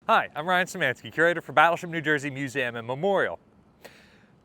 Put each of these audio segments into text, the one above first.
Hi, I'm Ryan Szymanski, curator for Battleship New Jersey Museum and Memorial.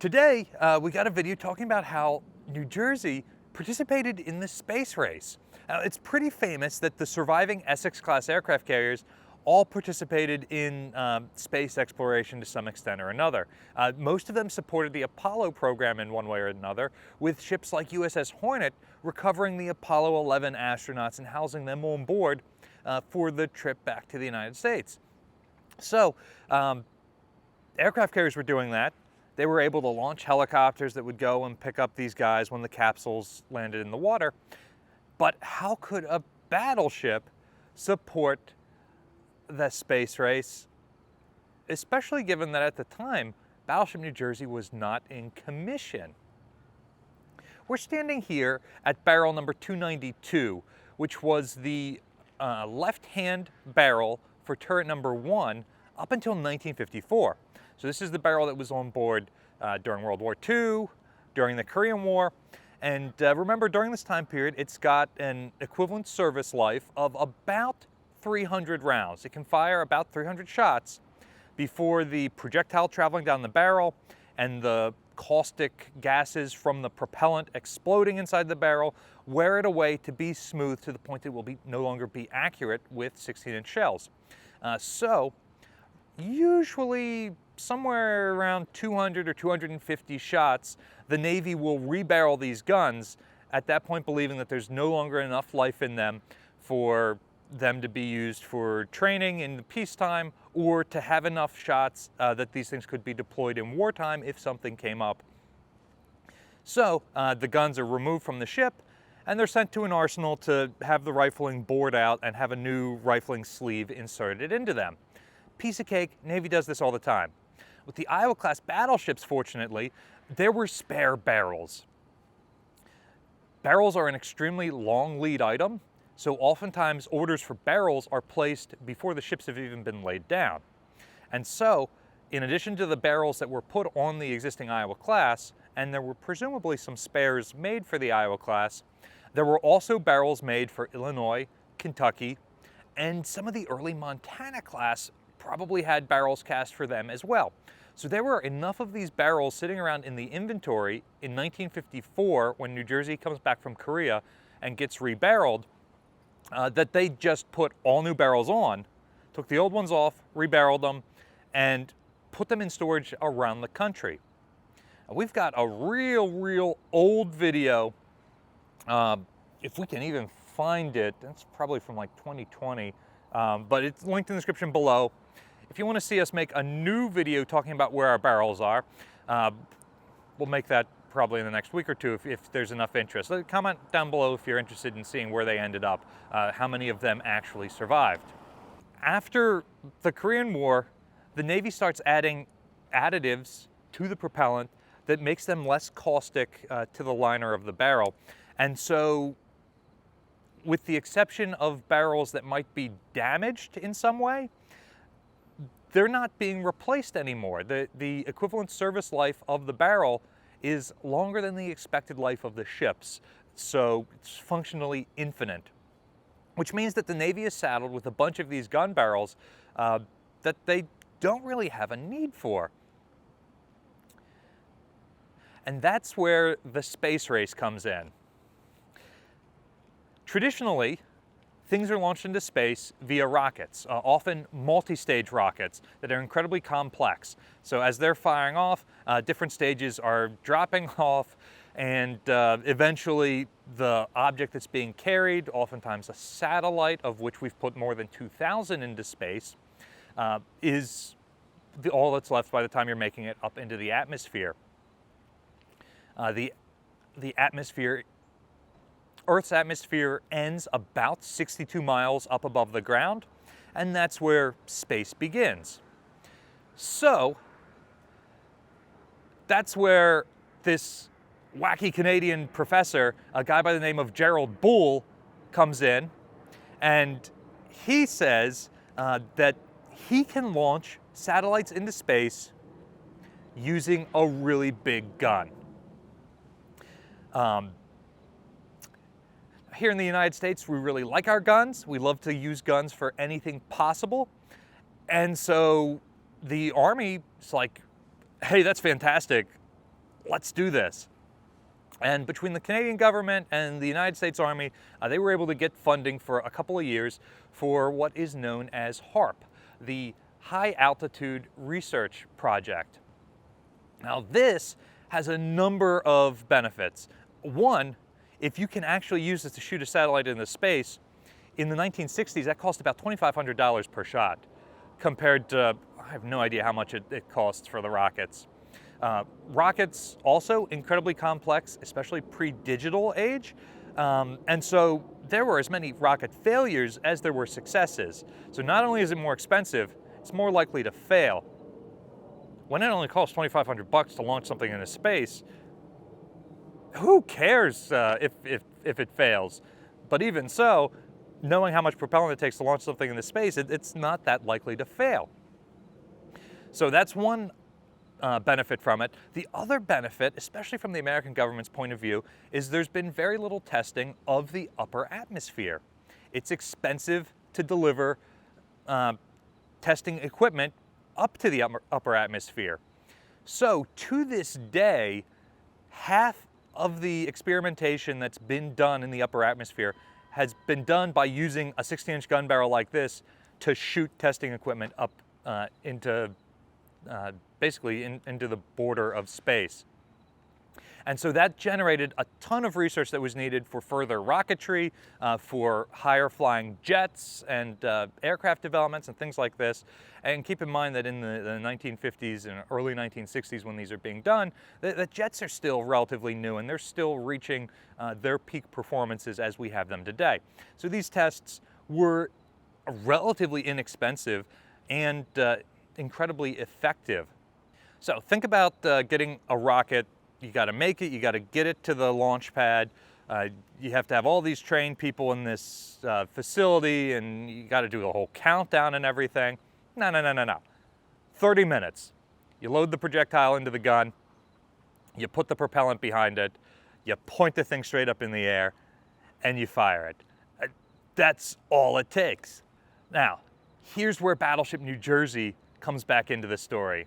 Today, we got a video talking about how New Jersey participated in the space race. It's pretty famous that the surviving Essex-class aircraft carriers all participated in space exploration to some extent or another. Most of them supported the Apollo program in one way or another, with ships like USS Hornet recovering the Apollo 11 astronauts and housing them on board for the trip back to the United States. So, aircraft carriers were doing that. They were able to launch helicopters that would go and pick up these guys when the capsules landed in the water. But how could a battleship support the space race, especially given that at the time, Battleship New Jersey was not in commission? We're standing here at barrel number 292, which was the left-hand barrel for turret number 1 up until 1954. So this is the barrel that was on board during World War II, during the Korean War, and remember, during this time period, it's got an equivalent service life of about 300 rounds. It can fire about 300 shots before the projectile traveling down the barrel and the caustic gases from the propellant exploding inside the barrel wear it away to be smooth to the point that it will no longer be accurate with 16-inch shells. So usually somewhere around 200 or 250 shots, the Navy will rebarrel these guns, at that point believing that there's no longer enough life in them for them to be used for training in peacetime or to have enough shots that these things could be deployed in wartime if something came up. So the guns are removed from the ship and they're sent to an arsenal to have the rifling bored out and have a new rifling sleeve inserted into them. Piece of cake, Navy does this all the time. With the Iowa-class battleships, fortunately, there were spare barrels. Barrels are an extremely long lead item, so oftentimes orders for barrels are placed before the ships have even been laid down. And so, in addition to the barrels that were put on the existing Iowa class, and there were presumably some spares made for the Iowa class, there were also barrels made for Illinois, Kentucky, and some of the early Montana class probably had barrels cast for them as well. So there were enough of these barrels sitting around in the inventory in 1954 when New Jersey comes back from Korea and gets rebarreled that they just put all new barrels on, took the old ones off, rebarreled them, and put them in storage around the country. We've got a real old video, if we can even find it. That's probably from like 2020, but it's linked in the description below. If you want to see us make a new video talking about where our barrels are, we'll make that probably in the next week or two if there's enough interest. Comment down below if you're interested in seeing where they ended up, how many of them actually survived. After the Korean War, the Navy starts adding additives to the propellant that makes them less caustic to the liner of the barrel. And so, with the exception of barrels that might be damaged in some way, they're not being replaced anymore. The equivalent service life of the barrel is longer than the expected life of the ships, so it's functionally infinite, which means that the Navy is saddled with a bunch of these gun barrels that they don't really have a need for. And that's where the space race comes in. Traditionally, things are launched into space via rockets, often multi-stage rockets that are incredibly complex. So as they're firing off, different stages are dropping off, and eventually the object that's being carried, oftentimes a satellite of which we've put more than 2,000 into space, is all that's left by the time you're making it up into the atmosphere. The atmosphere, Earth's atmosphere ends about 62 miles up above the ground, and that's where space begins. So, that's where this wacky Canadian professor, a guy by the name of Gerald Boole, comes in, and he says that he can launch satellites into space using a really big gun. Here in the United States, we really like our guns. We love to use guns for anything possible. And so the Army's like, hey, that's fantastic, let's do this. And between the Canadian government and the United States Army, they were able to get funding for a couple of years for what is known as HARP, the High Altitude Research Project. Now this has a number of benefits. One, if you can actually use this to shoot a satellite into space, in the 1960s that cost about $2,500 per shot, compared to, I have no idea how much it costs for the rockets. Rockets also incredibly complex, especially pre-digital age. And so there were as many rocket failures as there were successes. So not only is it more expensive, it's more likely to fail. When it only costs $2,500 to launch something into space, who cares if it fails? But even so, knowing how much propellant it takes to launch something into space, it's not that likely to fail. So that's one benefit from it. The other benefit, especially from the American government's point of view, is there's been very little testing of the upper atmosphere. It's expensive to deliver testing equipment up to the upper atmosphere. So to this day, half of the experimentation that's been done in the upper atmosphere has been done by using a 16-inch gun barrel like this to shoot testing equipment up into basically into the border of space. And so that generated a ton of research that was needed for further rocketry, for higher flying jets and aircraft developments and things like this. And keep in mind that in the 1950s and early 1960s when these are being done, the jets are still relatively new and they're still reaching their peak performances as we have them today. So these tests were relatively inexpensive and incredibly effective. So think about getting a rocket. You got to make it, you got to get it to the launch pad. You have to have all these trained people in this facility, and you got to do the whole countdown and everything. No. 30 minutes. You load the projectile into the gun, you put the propellant behind it, you point the thing straight up in the air, and you fire it. That's all it takes. Now, here's where Battleship New Jersey comes back into the story.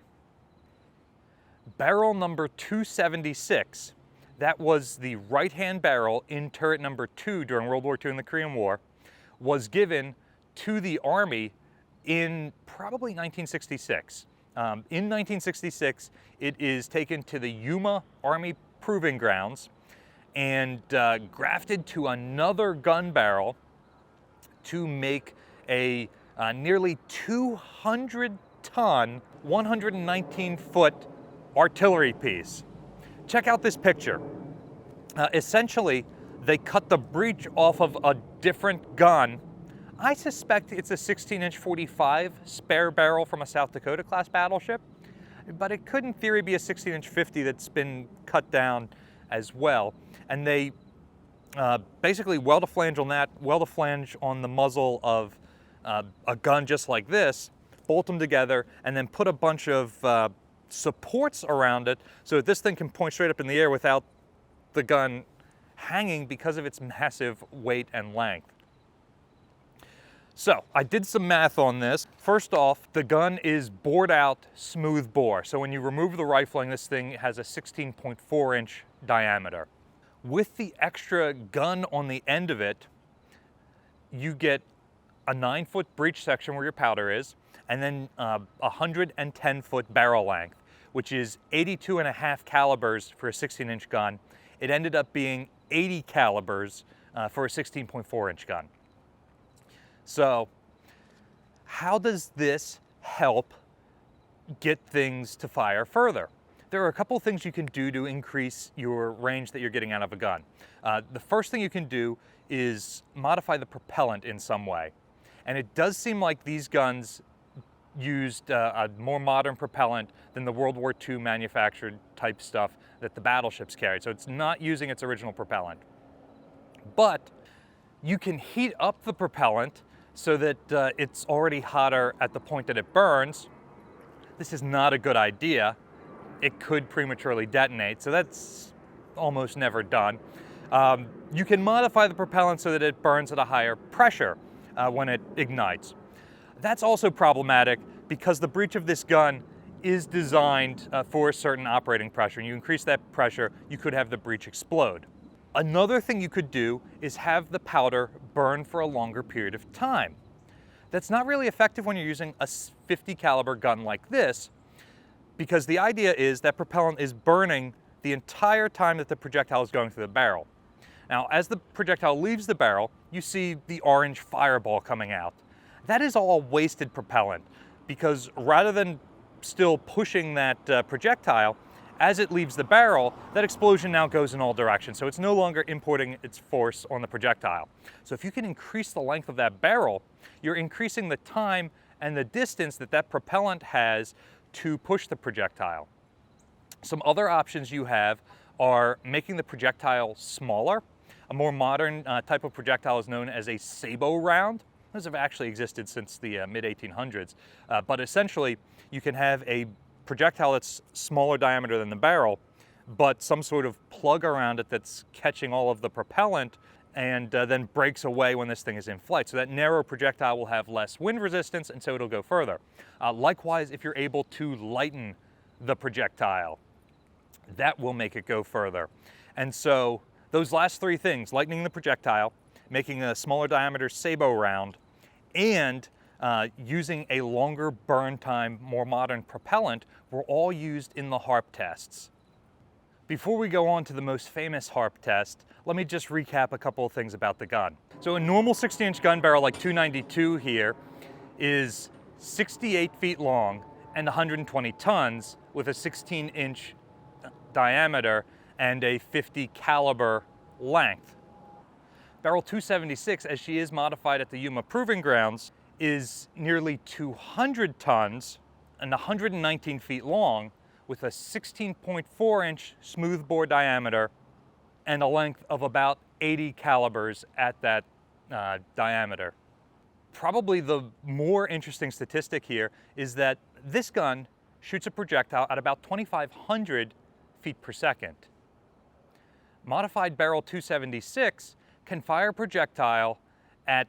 Barrel number 276, that was the right-hand barrel in turret number 2 during World War II and the Korean War, was given to the Army in probably 1966. In 1966, it is taken to the Yuma Army Proving Grounds and grafted to another gun barrel to make a nearly 200-ton, 119-foot artillery piece. Check out this picture. Essentially, they cut the breech off of a different gun. I suspect it's a 16-inch 45 spare barrel from a South Dakota class battleship, but it could in theory be a 16-inch 50 that's been cut down as well. And they basically weld a flange on that, weld a flange on the muzzle of a gun just like this, bolt them together, and then put a bunch of supports around it so that this thing can point straight up in the air without the gun hanging because of its massive weight and length. So I did some math on this. First off, the gun is bored out smooth bore. So when you remove the rifling, this thing has a 16.4-inch diameter. With the extra gun on the end of it, you get a 9-foot breech section where your powder is, and then a 110-foot barrel length, which is 82.5 calibers for a 16-inch gun. It ended up being 80 calibers for a 16.4-inch gun. So how does this help get things to fire further? There are a couple of things you can do to increase your range that you're getting out of a gun. The first thing you can do is modify the propellant in some way. And it does seem like these guns used a more modern propellant than the World War II manufactured type stuff that the battleships carried. So it's not using its original propellant. But you can heat up the propellant so that it's already hotter at the point that it burns. This is not a good idea. It could prematurely detonate, so that's almost never done. You can modify the propellant so that it burns at a higher pressure when it ignites. That's also problematic because the breech of this gun is designed for a certain operating pressure, and you increase that pressure, you could have the breech explode. Another thing you could do is have the powder burn for a longer period of time. That's not really effective when you're using a .50 caliber gun like this, because the idea is that propellant is burning the entire time that the projectile is going through the barrel. Now, as the projectile leaves the barrel, you see the orange fireball coming out. That is all wasted propellant, because rather than still pushing that projectile, as it leaves the barrel, that explosion now goes in all directions, so it's no longer importing its force on the projectile. So if you can increase the length of that barrel, you're increasing the time and the distance that that propellant has to push the projectile. Some other options you have are making the projectile smaller. A more modern type of projectile is known as a sabot round. Those have actually existed since the mid-1800s, but essentially you can have a projectile that's smaller diameter than the barrel, but some sort of plug around it that's catching all of the propellant and then breaks away when this thing is in flight. So that narrow projectile will have less wind resistance, and so it'll go further. Likewise, if you're able to lighten the projectile, that will make it go further. And so those last three things, lightening the projectile, making a smaller diameter sabot round, and using a longer burn time, more modern propellant, were all used in the HARP tests. Before we go on to the most famous HARP test, let me just recap a couple of things about the gun. So a normal 60-inch gun barrel like 292 here is 68 feet long and 120 tons with a 16-inch diameter and a .50 caliber length. Barrel 276, as she is modified at the Yuma Proving Grounds, is nearly 200 tons and 119 feet long with a 16.4-inch smoothbore diameter and a length of about 80 calibers at that diameter. Probably the more interesting statistic here is that this gun shoots a projectile at about 2,500 feet per second. Modified barrel 276 can fire a projectile at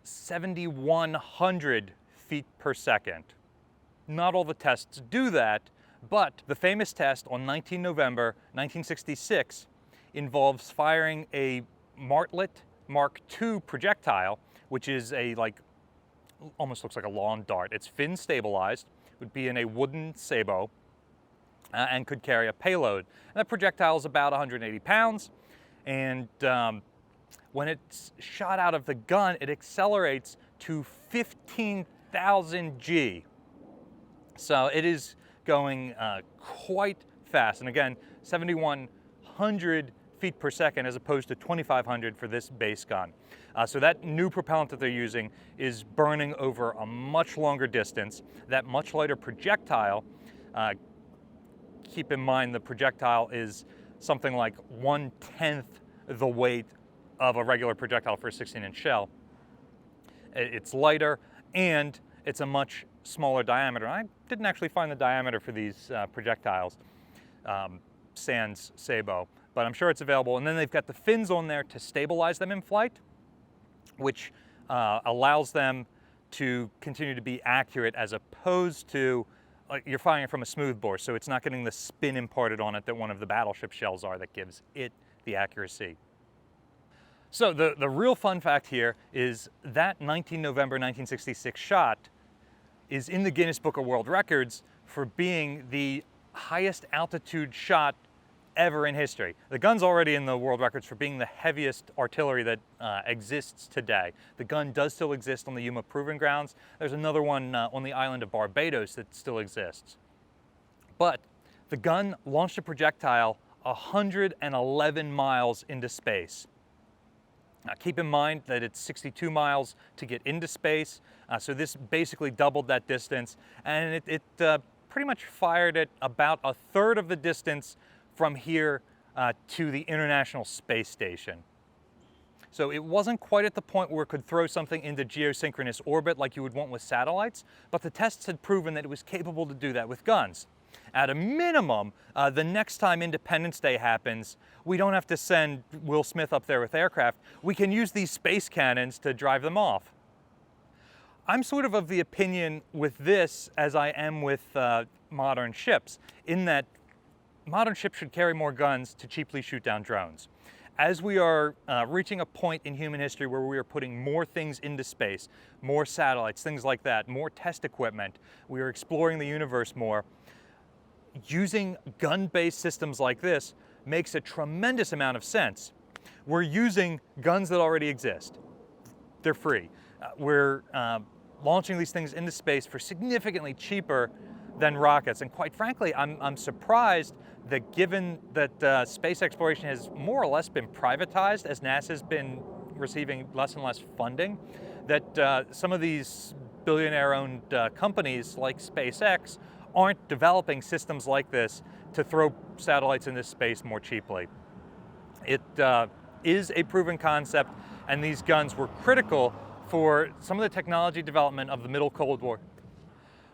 7,100 feet per second. Not all the tests do that, but the famous test on 19 November 1966 involves firing a Martlet Mark II projectile, which is almost looks like a lawn dart. It's fin stabilized, would be in a wooden sabot, and could carry a payload. And that projectile is about 180 pounds, and when it's shot out of the gun, it accelerates to 15,000 G. So it is going quite fast. And again, 7,100 feet per second as opposed to 2,500 for this base gun. So that new propellant that they're using is burning over a much longer distance. That much lighter projectile, keep in mind the projectile is something like 1/10 the weight of a regular projectile for a 16-inch shell. It's lighter and it's a much smaller diameter. I didn't actually find the diameter for these projectiles, sans sabot, but I'm sure it's available. And then they've got the fins on there to stabilize them in flight, which allows them to continue to be accurate as opposed to you're firing it from a smoothbore, so it's not getting the spin imparted on it that one of the Battleship shells are that gives it the accuracy. So the real fun fact here is that 19 November 1966 shot is in the Guinness Book of World Records for being the highest altitude shot ever in history. The gun's already in the world records for being the heaviest artillery that exists today. The gun does still exist on the Yuma Proving Grounds. There's another one on the island of Barbados that still exists. But the gun launched a projectile 111 miles into space. Now, keep in mind that it's 62 miles to get into space, so this basically doubled that distance, and it pretty much fired at about a third of the distance from here to the International Space Station. So it wasn't quite at the point where it could throw something into geosynchronous orbit like you would want with satellites, but the tests had proven that it was capable to do that with guns. At a minimum, the next time Independence Day happens, we don't have to send Will Smith up there with aircraft. We can use these space cannons to drive them off. I'm sort of the opinion with this as I am with modern ships, in that modern ships should carry more guns to cheaply shoot down drones. As we are reaching a point in human history where we are putting more things into space, more satellites, things like that, more test equipment, we are exploring the universe more, using gun-based systems like this makes a tremendous amount of sense. We're using guns that already exist. They're free. We're launching these things into space for significantly cheaper than rockets. And quite frankly, I'm surprised that given that space exploration has more or less been privatized as NASA's been receiving less and less funding, that some of these billionaire-owned companies like SpaceX aren't developing systems like this to throw satellites into space more cheaply. It is a proven concept, and these guns were critical for some of the technology development of the Middle Cold War.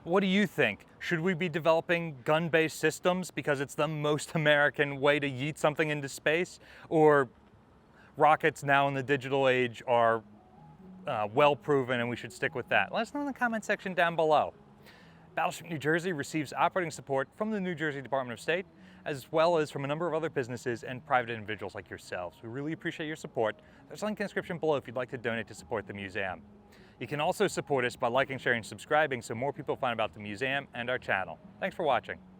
What do you think? Should we be developing gun-based systems because it's the most American way to yeet something into space? Or rockets now in the digital age are well proven and we should stick with that? Let us know in the comment section down below. Battleship New Jersey receives operating support from the New Jersey Department of State, as well as from a number of other businesses and private individuals like yourselves. We really appreciate your support. There's a link in the description below if you'd like to donate to support the museum. You can also support us by liking, sharing, and subscribing so more people find about the museum and our channel. Thanks for watching.